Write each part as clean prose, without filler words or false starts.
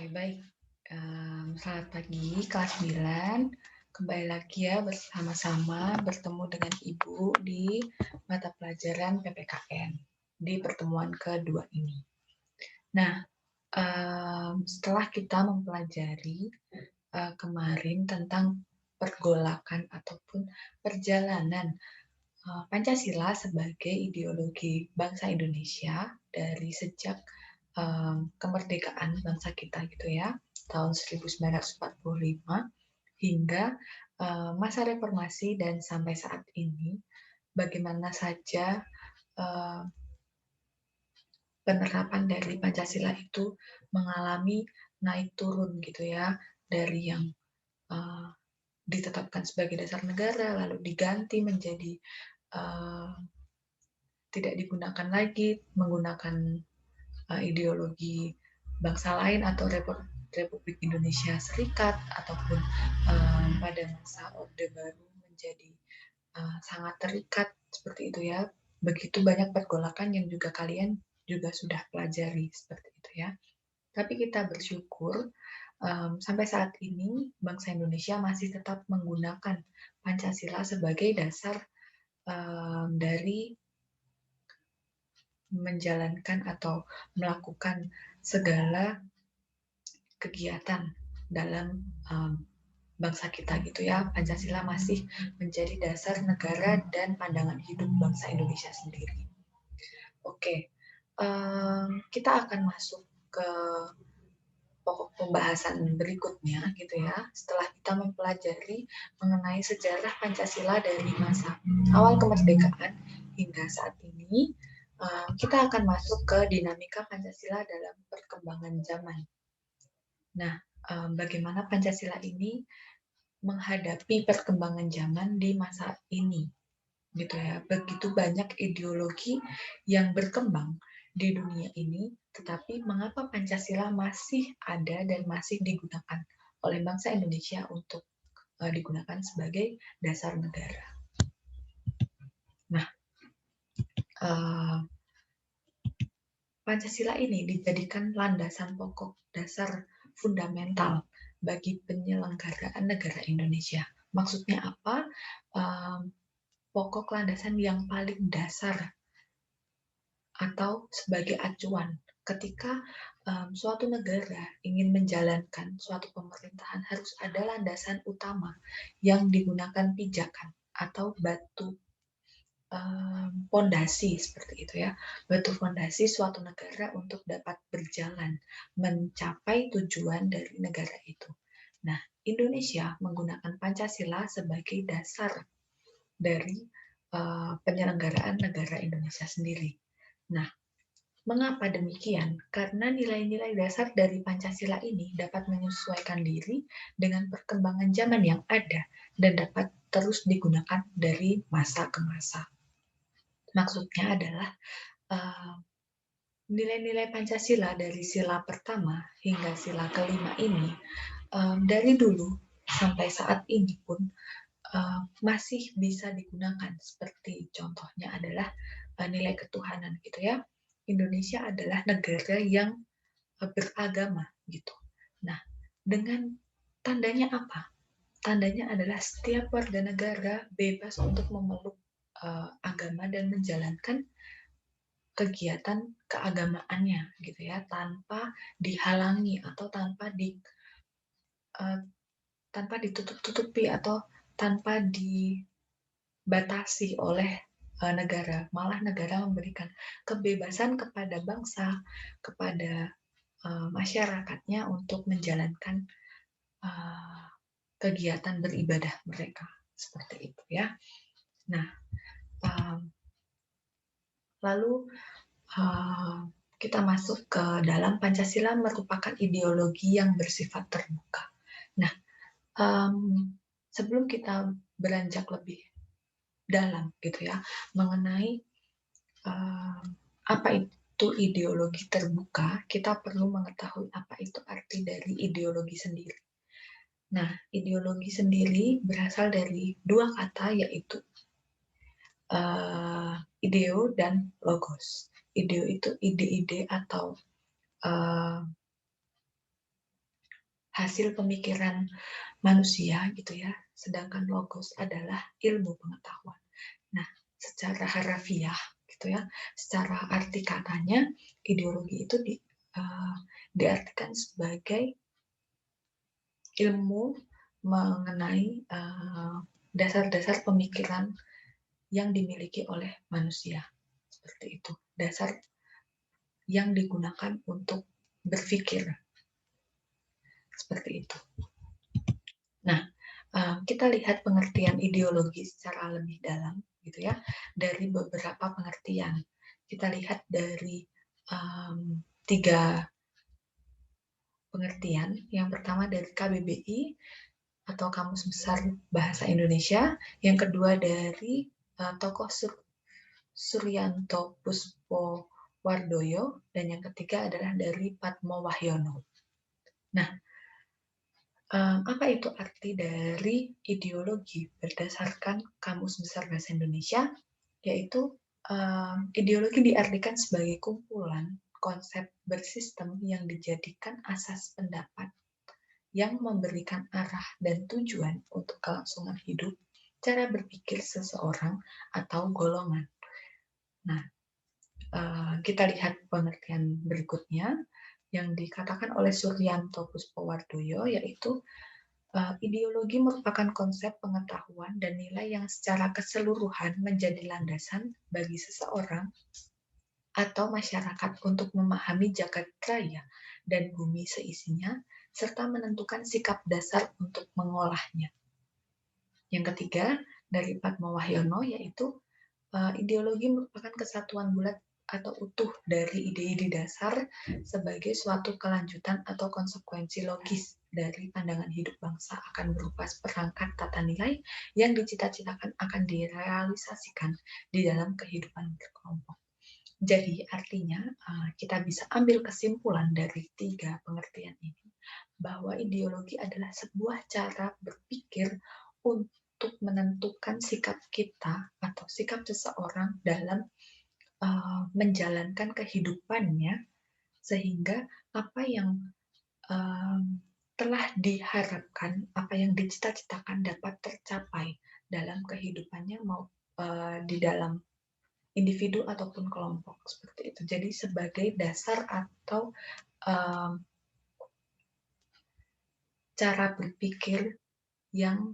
Baik. Selamat pagi kelas 9. Kembali lagi ya bersama-sama bertemu dengan Ibu di mata pelajaran PPKN di pertemuan kedua ini. Nah, setelah kita mempelajari kemarin tentang pergolakan ataupun perjalanan Pancasila sebagai ideologi bangsa Indonesia dari sejak kemerdekaan bangsa kita gitu ya, tahun 1945 hingga masa reformasi dan sampai saat ini, bagaimana saja penerapan dari Pancasila itu mengalami naik turun gitu ya, dari yang ditetapkan sebagai dasar negara lalu diganti menjadi tidak digunakan lagi menggunakan ideologi bangsa lain atau Republik Indonesia Serikat ataupun pada masa Orde Baru menjadi sangat terikat seperti itu ya. Begitu banyak pergolakan yang juga kalian juga sudah pelajari seperti itu ya. Tapi kita bersyukur sampai saat ini bangsa Indonesia masih tetap menggunakan Pancasila sebagai dasar dari menjalankan atau melakukan segala kegiatan dalam bangsa kita gitu ya. Pancasila masih menjadi dasar negara dan pandangan hidup bangsa Indonesia sendiri. Oke, kita akan masuk ke pokok pembahasan berikutnya gitu ya. Setelah kita mempelajari mengenai sejarah Pancasila dari masa awal kemerdekaan hingga saat ini, kita akan masuk ke dinamika Pancasila dalam perkembangan zaman. Nah, bagaimana Pancasila ini menghadapi perkembangan zaman di masa ini, gitu ya. Begitu banyak ideologi yang berkembang di dunia ini, tetapi mengapa Pancasila masih ada dan masih digunakan oleh bangsa Indonesia untuk digunakan sebagai dasar negara. Nah, Pancasila ini dijadikan landasan pokok dasar fundamental bagi penyelenggaraan negara Indonesia. Maksudnya apa? Pokok landasan yang paling dasar atau sebagai acuan ketika suatu negara ingin menjalankan suatu pemerintahan harus ada landasan utama yang digunakan pijakan atau batu fondasi seperti itu ya, batu fondasi suatu negara untuk dapat berjalan mencapai tujuan dari negara itu. Nah, Indonesia menggunakan Pancasila sebagai dasar dari penyelenggaraan negara Indonesia sendiri. Nah, mengapa demikian? Karena nilai-nilai dasar dari Pancasila ini dapat menyesuaikan diri dengan perkembangan zaman yang ada dan dapat terus digunakan dari masa ke masa. Maksudnya adalah nilai-nilai Pancasila dari sila pertama hingga sila kelima ini dari dulu sampai saat ini pun masih bisa digunakan. Seperti contohnya adalah nilai ketuhanan gitu ya. Indonesia adalah negara yang beragama gitu. Nah, dengan tandanya apa? Tandanya adalah setiap warga negara bebas untuk memeluk agama dan menjalankan kegiatan keagamaannya gitu ya, tanpa dihalangi atau tanpa ditutup-tutupi atau tanpa dibatasi oleh negara. Malah negara memberikan kebebasan kepada bangsa, kepada masyarakatnya untuk menjalankan kegiatan beribadah mereka seperti itu ya. Nah, lalu kita masuk ke dalam Pancasila merupakan ideologi yang bersifat terbuka. Nah, sebelum kita beranjak lebih dalam gitu ya mengenai apa itu ideologi terbuka, kita perlu mengetahui apa itu arti dari ideologi sendiri. Nah, ideologi sendiri berasal dari dua kata yaitu ideo dan logos. Ideo itu ide-ide atau hasil pemikiran manusia gitu ya, sedangkan logos adalah ilmu pengetahuan. Nah, secara harafiah gitu ya, secara arti katanya ideologi itu diartikan sebagai ilmu mengenai dasar-dasar pemikiran yang dimiliki oleh manusia. Seperti itu. Dasar yang digunakan untuk berpikir. Seperti itu. Nah, kita lihat pengertian ideologi secara lebih dalam gitu ya, dari beberapa pengertian. Kita lihat dari 3 pengertian. Yang pertama dari KBBI atau Kamus Besar Bahasa Indonesia, yang kedua dari tokoh Suryanto Puspowardoyo, dan yang ketiga adalah dari Patmo Wahyono. Nah, apa itu arti dari ideologi berdasarkan Kamus Besar Bahasa Indonesia? Yaitu ideologi diartikan sebagai kumpulan konsep bersistem yang dijadikan asas pendapat yang memberikan arah dan tujuan untuk kelangsungan hidup, cara berpikir seseorang atau golongan. Nah, kita lihat pengertian berikutnya yang dikatakan oleh Suryanto Puspowardoyo, yaitu ideologi merupakan konsep pengetahuan dan nilai yang secara keseluruhan menjadi landasan bagi seseorang atau masyarakat untuk memahami jagat raya dan bumi seisinya, serta menentukan sikap dasar untuk mengolahnya. Yang ketiga, dari Patmo Wahyono, yaitu ideologi merupakan kesatuan bulat atau utuh dari ide-ide dasar sebagai suatu kelanjutan atau konsekuensi logis dari pandangan hidup bangsa akan berupa seperangkat tata nilai yang dicita-citakan akan direalisasikan di dalam kehidupan berkelompok. Jadi artinya kita bisa ambil kesimpulan dari 3 pengertian ini bahwa ideologi adalah sebuah cara berpikir untuk menentukan sikap kita atau sikap seseorang dalam menjalankan kehidupannya, sehingga apa yang telah diharapkan, apa yang dicita-citakan dapat tercapai dalam kehidupannya, mau di dalam individu ataupun kelompok, seperti itu. Jadi sebagai dasar atau cara berpikir yang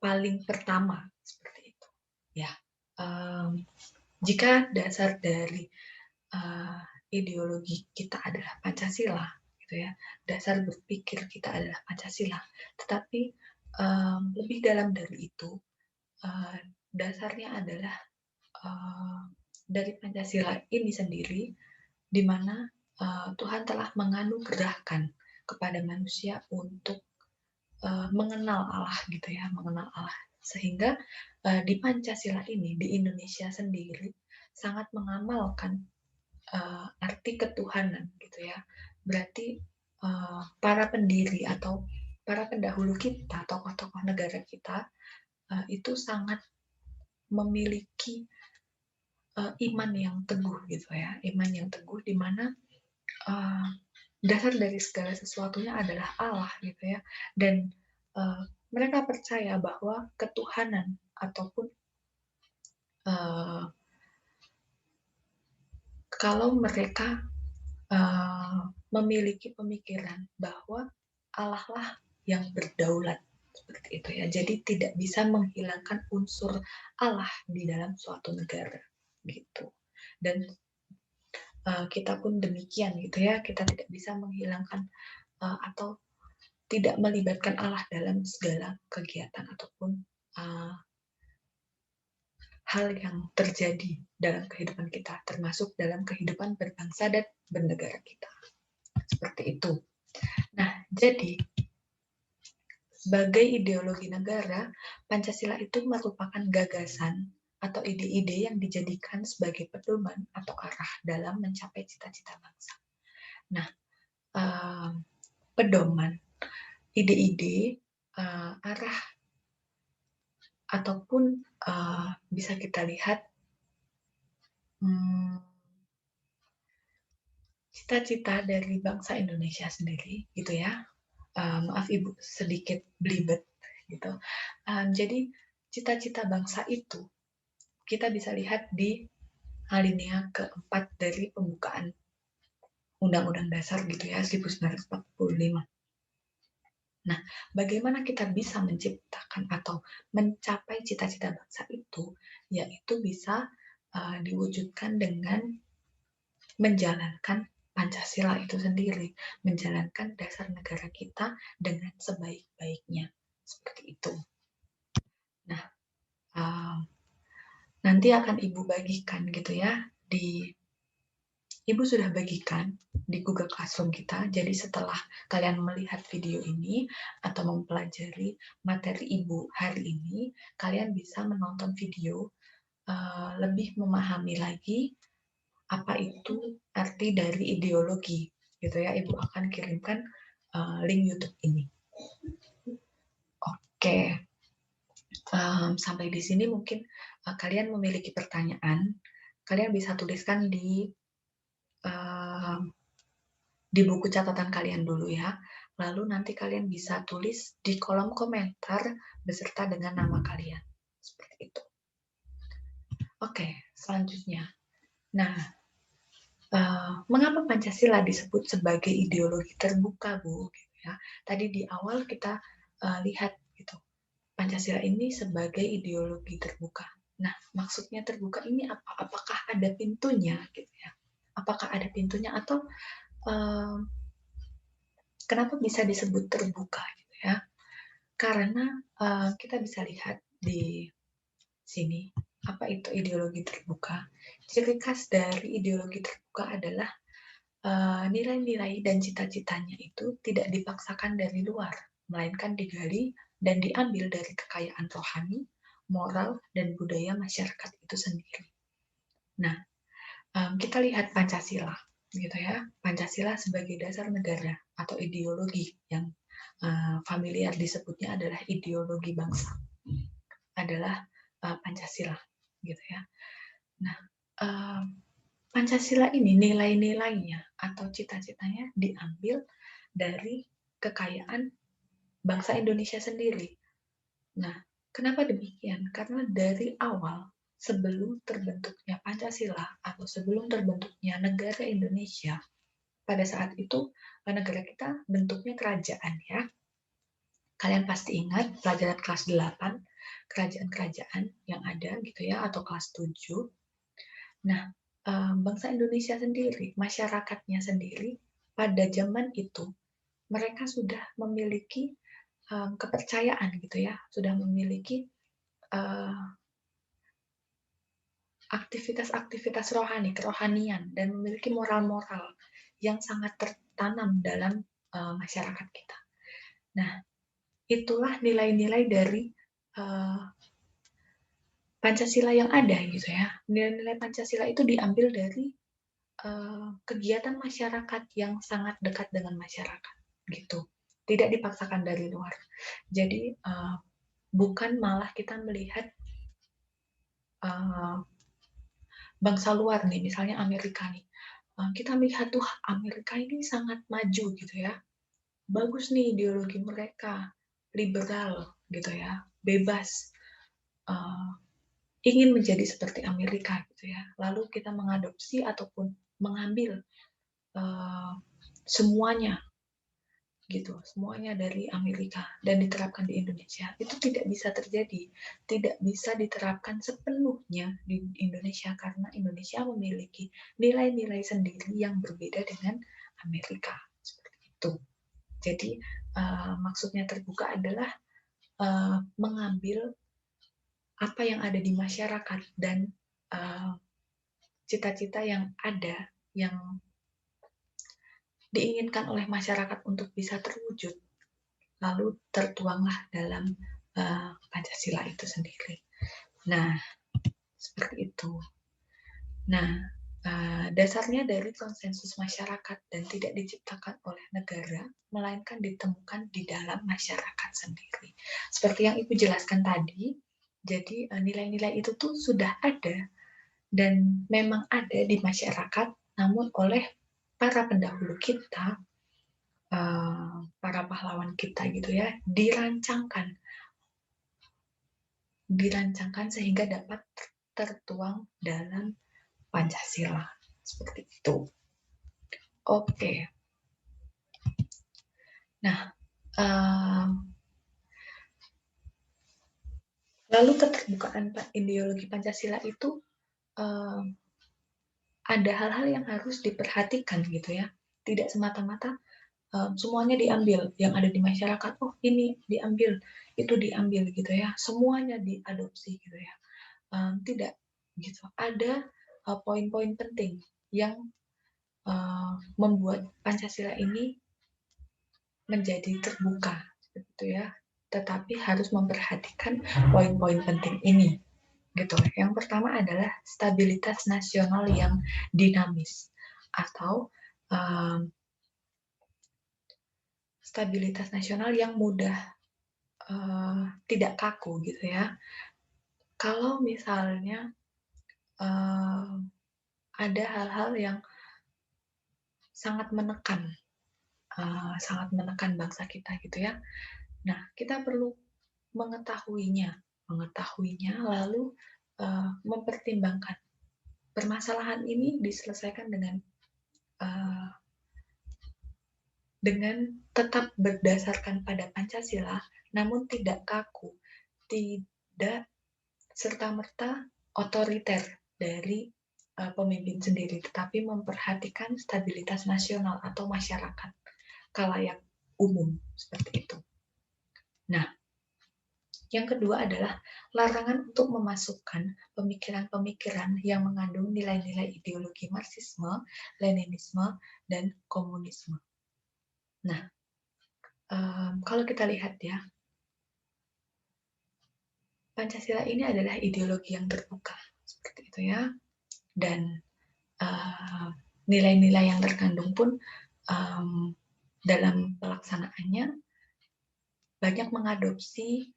paling pertama, seperti itu. Ya, jika dasar dari ideologi kita adalah Pancasila, gitu ya, dasar berpikir kita adalah Pancasila. Tetapi lebih dalam dari itu, dasarnya adalah dari Pancasila ini sendiri, di mana Tuhan telah menganugerahkan kepada manusia untuk mengenal Allah gitu ya, mengenal Allah. Sehingga di Pancasila ini, di Indonesia sendiri, sangat mengamalkan arti ketuhanan gitu ya. Berarti para pendiri atau para pendahulu kita, tokoh-tokoh negara kita, itu sangat memiliki iman yang teguh gitu ya, iman yang teguh di mana dasar dari segala sesuatunya adalah Allah gitu ya, dan mereka percaya bahwa ketuhanan ataupun kalau mereka memiliki pemikiran bahwa Allah lah yang berdaulat, seperti itu ya. Jadi tidak bisa menghilangkan unsur Allah di dalam suatu negara gitu. Dan kita pun demikian gitu ya, kita tidak bisa menghilangkan atau tidak melibatkan Allah dalam segala kegiatan ataupun hal yang terjadi dalam kehidupan kita, termasuk dalam kehidupan berbangsa dan bernegara kita. Seperti itu. Nah, jadi sebagai ideologi negara, Pancasila itu merupakan gagasan atau ide-ide yang dijadikan sebagai pedoman atau arah dalam mencapai cita-cita bangsa. Nah, pedoman, ide-ide, arah, ataupun bisa kita lihat cita-cita dari bangsa Indonesia sendiri, gitu ya. Maaf Ibu sedikit belibet, gitu. Jadi cita-cita bangsa itu kita bisa lihat di alinea keempat dari pembukaan Undang-Undang Dasar gitu ya 1945. Nah, bagaimana kita bisa menciptakan atau mencapai cita-cita bangsa itu, yaitu bisa diwujudkan dengan menjalankan Pancasila itu sendiri, menjalankan dasar negara kita dengan sebaik-baiknya, seperti itu. Nah, uh, nanti akan Ibu bagikan gitu ya Ibu sudah bagikan di Google Classroom kita. Jadi setelah kalian melihat video ini atau mempelajari materi Ibu hari ini, kalian bisa menonton video lebih memahami lagi apa itu arti dari ideologi, gitu ya. Ibu akan kirimkan link YouTube ini. Oke, sampai di sini mungkin kalian memiliki pertanyaan, kalian bisa tuliskan di buku catatan kalian dulu ya. Lalu nanti kalian bisa tulis di kolom komentar beserta dengan nama kalian. Seperti itu. Oke, selanjutnya. Nah, mengapa Pancasila disebut sebagai ideologi terbuka, Bu? Gitu ya. Tadi di awal kita lihat gitu, Pancasila ini sebagai ideologi terbuka. Nah, maksudnya terbuka ini apa? Apakah ada pintunya? Gitu ya. Apakah ada pintunya atau kenapa bisa disebut terbuka gitu ya? Karena kita bisa lihat di sini apa itu ideologi terbuka. Ciri khas dari ideologi terbuka adalah nilai-nilai dan cita-citanya itu tidak dipaksakan dari luar, melainkan digali dan diambil dari kekayaan rohani, moral, dan budaya masyarakat itu sendiri. Nah, kita lihat Pancasila, gitu ya. Pancasila sebagai dasar negara atau ideologi yang familiar disebutnya adalah ideologi bangsa, adalah Pancasila, gitu ya. Nah, Pancasila ini nilai-nilainya atau cita-citanya diambil dari kekayaan bangsa Indonesia sendiri. Nah, kenapa demikian? Karena dari awal sebelum terbentuknya Pancasila atau sebelum terbentuknya negara Indonesia, pada saat itu negara kita bentuknya kerajaan ya. Kalian pasti ingat pelajaran kelas 8, kerajaan-kerajaan yang ada gitu ya, atau kelas 7. Nah, bangsa Indonesia sendiri, masyarakatnya sendiri, pada zaman itu, mereka sudah memiliki kepercayaan gitu ya, sudah memiliki aktivitas-aktivitas rohani, kerohanian, dan memiliki moral-moral yang sangat tertanam dalam masyarakat kita. Nah, itulah nilai-nilai dari Pancasila yang ada gitu ya. Nilai-nilai Pancasila itu diambil dari kegiatan masyarakat yang sangat dekat dengan masyarakat gitu. Tidak dipaksakan dari luar. Jadi bukan malah kita melihat bangsa luar nih, misalnya Amerika nih. Kita melihat tuh Amerika ini sangat maju gitu ya. Bagus nih ideologi mereka, liberal gitu ya, bebas. Ingin menjadi seperti Amerika gitu ya. Lalu kita mengadopsi ataupun mengambil semuanya gitu, semuanya dari Amerika dan diterapkan di Indonesia. Itu tidak bisa terjadi, tidak bisa diterapkan sepenuhnya di Indonesia karena Indonesia memiliki nilai-nilai sendiri yang berbeda dengan Amerika seperti itu. Jadi maksudnya terbuka adalah mengambil apa yang ada di masyarakat dan cita-cita yang ada yang diinginkan oleh masyarakat untuk bisa terwujud, lalu tertuanglah dalam Pancasila itu sendiri. Nah, seperti itu. Nah, dasarnya dari konsensus masyarakat dan tidak diciptakan oleh negara, melainkan ditemukan di dalam masyarakat sendiri. Seperti yang Ibu jelaskan tadi, jadi nilai-nilai itu tuh sudah ada dan memang ada di masyarakat, namun oleh para pendahulu kita, para pahlawan kita gitu ya, dirancangkan sehingga dapat tertuang dalam Pancasila. Seperti itu. Oke. Nah, lalu keterbukaan ideologi Pancasila itu ada hal-hal yang harus diperhatikan gitu ya. Tidak semata-mata semuanya diambil, yang ada di masyarakat, oh ini diambil, itu diambil gitu ya, semuanya diadopsi gitu ya. Tidak gitu. Ada poin-poin penting yang membuat Pancasila ini menjadi terbuka gitu ya. Tetapi harus memperhatikan poin-poin penting ini gitu. Yang pertama adalah stabilitas nasional yang dinamis atau stabilitas nasional yang mudah tidak kaku gitu ya. Kalau misalnya ada hal-hal yang sangat menekan bangsa kita gitu ya. Nah, kita perlu mengetahuinya lalu mempertimbangkan permasalahan ini diselesaikan dengan tetap berdasarkan pada Pancasila, namun tidak kaku, tidak serta-merta otoriter dari pemimpin sendiri, tetapi memperhatikan stabilitas nasional atau masyarakat khalayak umum seperti itu. Nah, yang kedua adalah larangan untuk memasukkan pemikiran-pemikiran yang mengandung nilai-nilai ideologi Marxisme, Leninisme, dan komunisme. Nah, kalau kita lihat ya, Pancasila ini adalah ideologi yang terbuka, seperti itu ya, dan nilai-nilai yang terkandung pun dalam pelaksanaannya banyak mengadopsi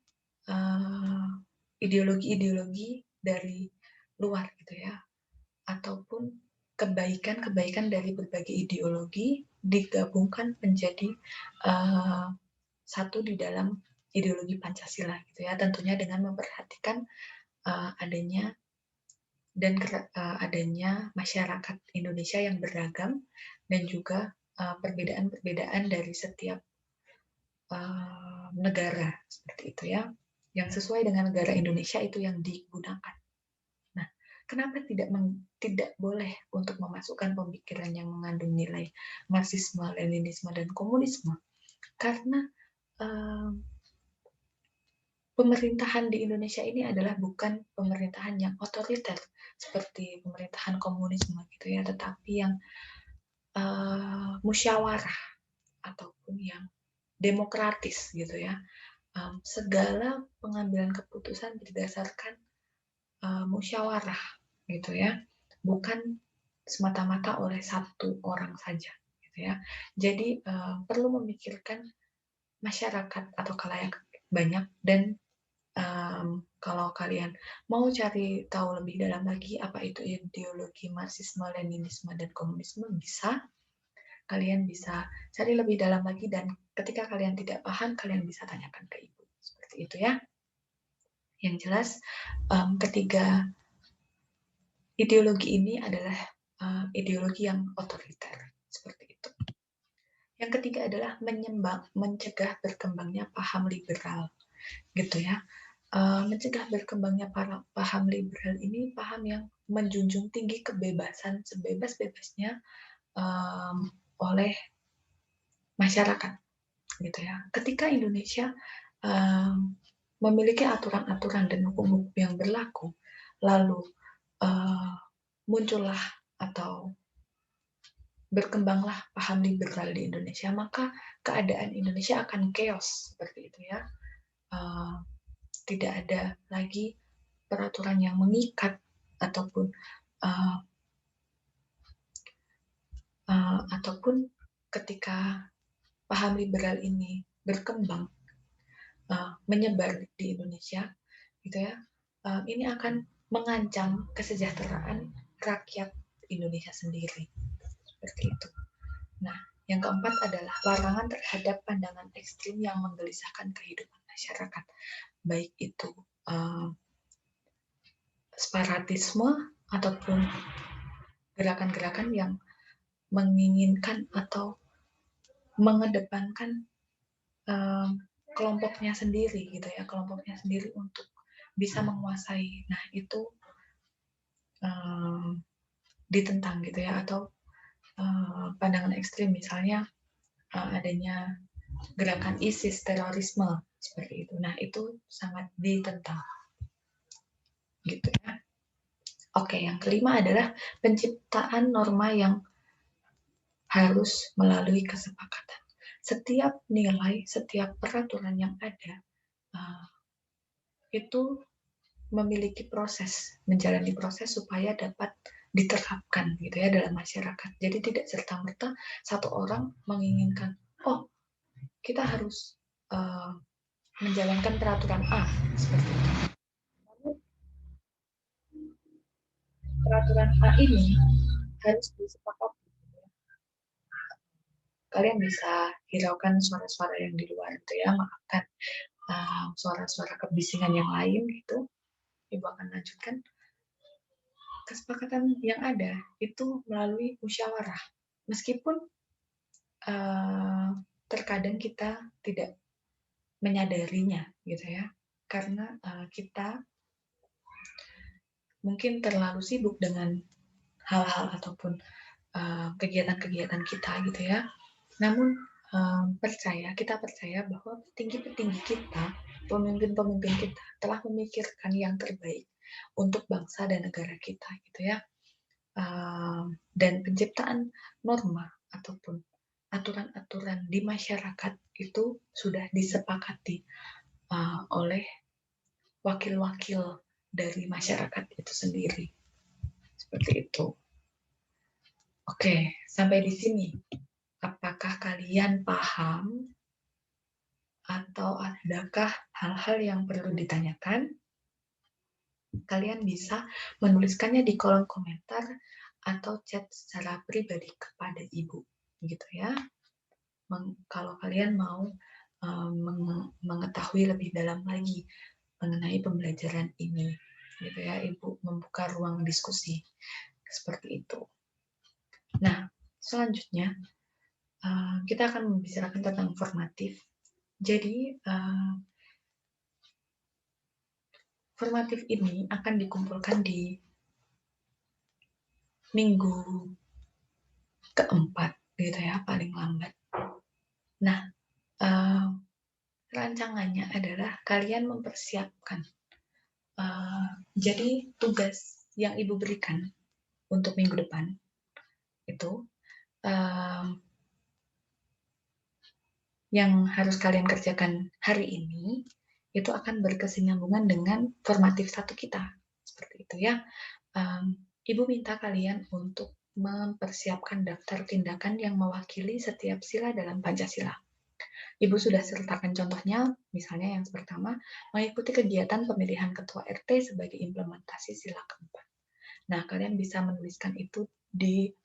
ideologi-ideologi dari luar gitu ya, ataupun kebaikan-kebaikan dari berbagai ideologi digabungkan menjadi satu di dalam ideologi Pancasila gitu ya, tentunya dengan memperhatikan adanya masyarakat Indonesia yang beragam dan juga perbedaan-perbedaan dari setiap negara seperti itu ya, yang sesuai dengan negara Indonesia itu yang digunakan. Nah, kenapa tidak boleh untuk memasukkan pemikiran yang mengandung nilai Marxisme, Leninisme, dan komunisme? Karena pemerintahan di Indonesia ini adalah bukan pemerintahan yang otoriter seperti pemerintahan komunisme gitu ya, tetapi yang musyawarah ataupun yang demokratis gitu ya. Segala pengambilan keputusan berdasarkan musyawarah gitu ya, bukan semata-mata oleh satu orang saja gitu ya. Jadi perlu memikirkan masyarakat atau khalayak banyak. Dan kalau kalian mau cari tahu lebih dalam lagi apa itu ideologi Marxisme, Leninisme, dan komunisme, kalian bisa cari lebih dalam lagi, dan ketika kalian tidak paham, kalian bisa tanyakan ke ibu. Seperti itu ya. Yang jelas, ketiga ideologi ini adalah ideologi yang otoriter. Seperti itu. Yang ketiga adalah mencegah berkembangnya paham liberal. Gitu ya. Mencegah berkembangnya paham liberal ini paham yang menjunjung tinggi kebebasan sebebas-bebasnya oleh masyarakat gitu ya. Ketika Indonesia memiliki aturan-aturan dan hukum-hukum yang berlaku, lalu muncullah atau berkembanglah paham liberal di Indonesia, maka keadaan Indonesia akan chaos seperti itu ya. Tidak ada lagi peraturan yang mengikat ataupun ketika paham liberal ini berkembang menyebar di Indonesia gitu ya, ini akan mengancam kesejahteraan rakyat Indonesia sendiri seperti itu. Nah, yang keempat adalah larangan terhadap pandangan ekstrim yang menggelisahkan kehidupan masyarakat, baik itu separatisme ataupun gerakan-gerakan yang menginginkan atau mengedepankan kelompoknya sendiri gitu ya, kelompoknya sendiri untuk bisa menguasai. Nah, itu ditentang gitu ya, atau pandangan ekstrim misalnya adanya gerakan ISIS, terorisme seperti itu. Nah, itu sangat ditentang gitu ya. Oke, yang kelima adalah penciptaan norma yang harus melalui kesepakatan. Setiap nilai, setiap peraturan yang ada itu memiliki proses, menjalani proses supaya dapat diterapkan gitu ya dalam masyarakat. Jadi tidak serta-merta satu orang menginginkan, oh kita harus menjalankan peraturan A seperti itu. Namun peraturan A ini harus disepakati. Kalian bisa hiraukan suara-suara yang di luar itu ya, maafkan suara-suara kebisingan yang lain gitu. Ibu akan lanjutkan. Kesepakatan yang ada itu melalui musyawarah. Meskipun terkadang kita tidak menyadarinya gitu ya, karena kita mungkin terlalu sibuk dengan hal-hal ataupun kegiatan-kegiatan kita gitu ya. Namun kita percaya bahwa petinggi-petinggi kita, pemimpin-pemimpin kita telah memikirkan yang terbaik untuk bangsa dan negara kita gitu ya. Dan penciptaan norma ataupun aturan-aturan di masyarakat itu sudah disepakati oleh wakil-wakil dari masyarakat itu sendiri. Seperti itu. Oke, sampai di sini. Apakah kalian paham atau adakah hal-hal yang perlu ditanyakan? Kalian bisa menuliskannya di kolom komentar atau chat secara pribadi kepada ibu, gitu ya. Kalau kalian mau mengetahui lebih dalam lagi mengenai pembelajaran ini, gitu ya, ibu membuka ruang diskusi seperti itu. Nah, selanjutnya kita akan membicarakan tentang formatif. Jadi formatif ini akan dikumpulkan di minggu keempat, gitu ya, paling lambat. Nah, rancangannya adalah kalian mempersiapkan. Jadi tugas yang ibu berikan untuk minggu depan itu yang harus kalian kerjakan hari ini itu akan berkesinambungan dengan formatif 1 kita. Seperti itu ya. Ibu minta kalian untuk mempersiapkan daftar tindakan yang mewakili setiap sila dalam Pancasila. Ibu sudah sertakan contohnya, misalnya yang pertama, mengikuti kegiatan pemilihan ketua RT sebagai implementasi sila keempat. Nah, kalian bisa menuliskan itu di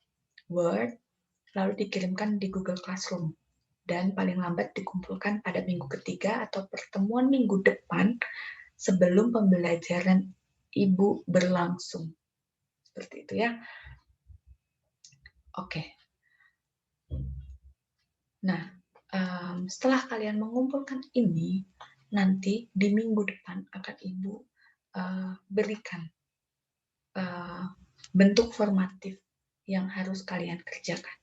Word, lalu dikirimkan di Google Classroom. Dan paling lambat dikumpulkan pada minggu ketiga atau pertemuan minggu depan sebelum pembelajaran ibu berlangsung. Seperti itu ya. Oke. Nah, setelah kalian mengumpulkan ini, nanti di minggu depan akan ibu berikan bentuk formatif yang harus kalian kerjakan.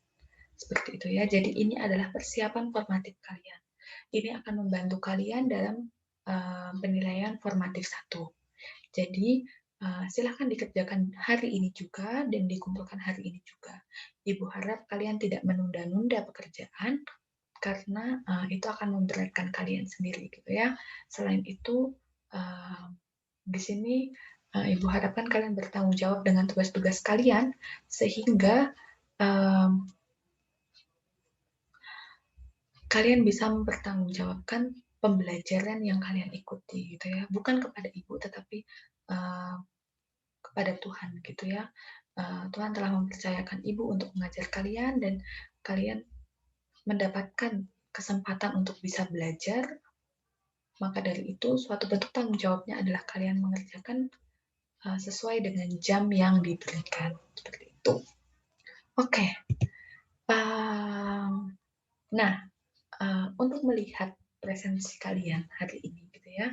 Seperti itu ya. Jadi ini adalah persiapan formatif kalian. Ini akan membantu kalian dalam penilaian formatif 1. Jadi silakan dikerjakan hari ini juga dan dikumpulkan hari ini juga. Ibu harap kalian tidak menunda-nunda pekerjaan karena itu akan memberatkan kalian sendiri gitu ya. Selain itu di sini Ibu harapkan kalian bertanggung jawab dengan tugas-tugas kalian sehingga kalian bisa mempertanggungjawabkan pembelajaran yang kalian ikuti gitu ya, bukan kepada ibu tetapi kepada Tuhan gitu ya. Tuhan telah mempercayakan ibu untuk mengajar kalian dan kalian mendapatkan kesempatan untuk bisa belajar, maka dari itu suatu bentuk tanggung jawabnya adalah kalian mengerjakan sesuai dengan jam yang diberikan. Seperti itu. Oke. Nah, untuk melihat presensi kalian hari ini, gitu ya,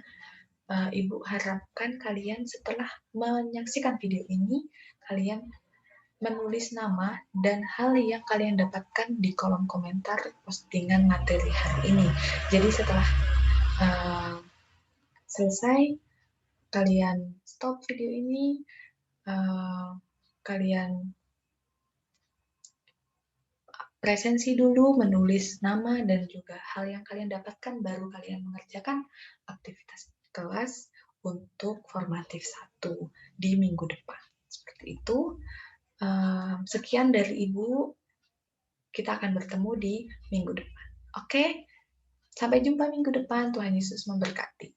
Ibu harapkan kalian setelah menyaksikan video ini, kalian menulis nama dan hal yang kalian dapatkan di kolom komentar postingan materi hari ini. Jadi setelah selesai, kalian stop video ini, kalian presensi dulu, menulis nama dan juga hal yang kalian dapatkan, baru kalian mengerjakan aktivitas kelas untuk formatif 1 di minggu depan. Seperti itu. Sekian dari Ibu. Kita akan bertemu di minggu depan. Oke? Sampai jumpa minggu depan. Tuhan Yesus memberkati.